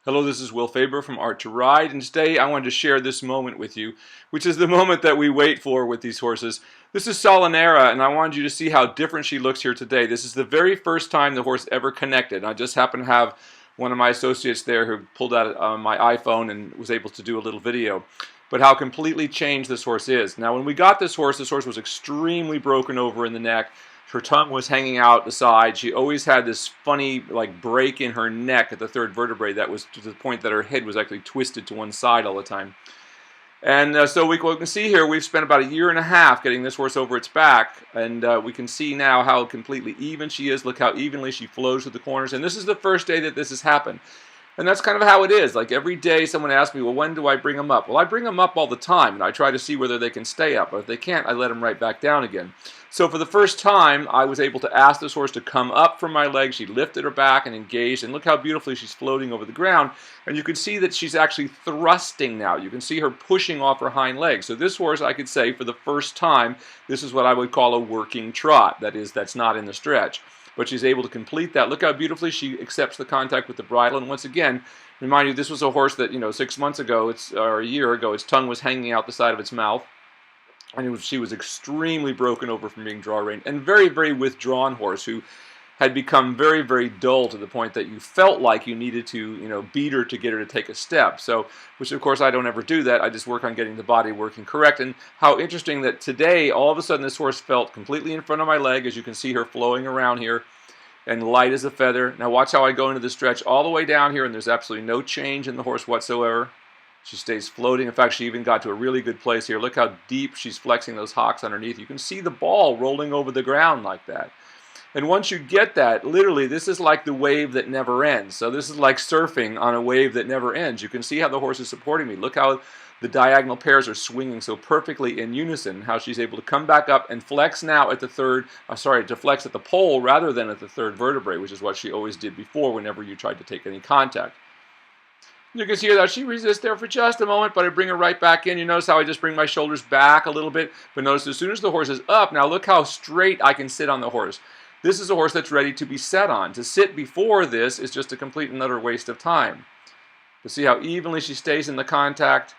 Hello, this is Will Faerber from Art to Ride, and today I wanted to share this moment with you, which is the moment that we wait for with these horses. This is Salinera, and I wanted you to see how different she looks here today. This is the very first time the horse ever connected. I just happened to have one of my associates there who pulled out my iPhone and was able to do a little video. But how completely changed this horse is. Now, when we got this horse was extremely broken over in the neck. Her tongue was hanging out the side. She always had this funny break in her neck at the third vertebrae that was to the point that her head was actually twisted to one side all the time. And so we can see here we've spent about a year and a half getting this horse over its back, and we can see now how completely even she is. Look how evenly she flows through the corners, and this is the first day that this has happened. And that's kind of how it is. Like every day someone asks me, well, when do I bring them up? Well, I bring them up all the time, and I try to see whether they can stay up. But if they can't, I let them right back down again. So for the first time, I was able to ask this horse to come up from my legs. She lifted her back and engaged, and look how beautifully she's floating over the ground. And you can see that she's actually thrusting now. You can see her pushing off her hind legs. So this horse, I could say, for the first time, this is what I would call a working trot. That is, that's not in the stretch. But she's able to complete that. Look how beautifully she accepts the contact with the bridle. And once again, remind you, this was a horse that, 6 months ago, or a year ago, its tongue was hanging out the side of its mouth. And she was extremely broken over from being draw-reined. And very, very withdrawn horse who had become very, very dull to the point that you felt like you needed to, beat her to get her to take a step. So, which of course I don't ever do that. I just work on getting the body working correct. And how interesting that today, all of a sudden, this horse felt completely in front of my leg, as you can see her flowing around here, and light as a feather. Now watch how I go into the stretch all the way down here, and there's absolutely no change in the horse whatsoever. She stays floating. In fact, she even got to a really good place here. Look how deep she's flexing those hocks underneath. You can see the ball rolling over the ground like that. And once you get that, literally, this is like the wave that never ends. So this is like surfing on a wave that never ends. You can see how the horse is supporting me. Look how the diagonal pairs are swinging so perfectly in unison, how she's able to come back up and flex now at the to flex at the pole rather than at the third vertebrae, which is what she always did before whenever you tried to take any contact. You can see that she resists there for just a moment, but I bring her right back in. You notice how I just bring my shoulders back a little bit, but notice as soon as the horse is up, now look how straight I can sit on the horse. This is a horse that's ready to be set on. To sit before this is just a complete and utter waste of time. But see how evenly she stays in the contact,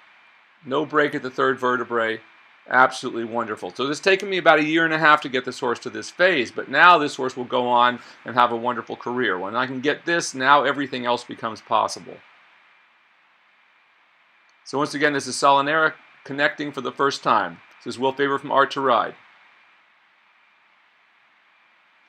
no break at the third vertebrae, absolutely wonderful. So it's taken me about a year and a half to get this horse to this phase, but now this horse will go on and have a wonderful career. When I can get this, now everything else becomes possible. So once again, this is Salinera connecting for the first time. This is Will Faerber from Art to Ride.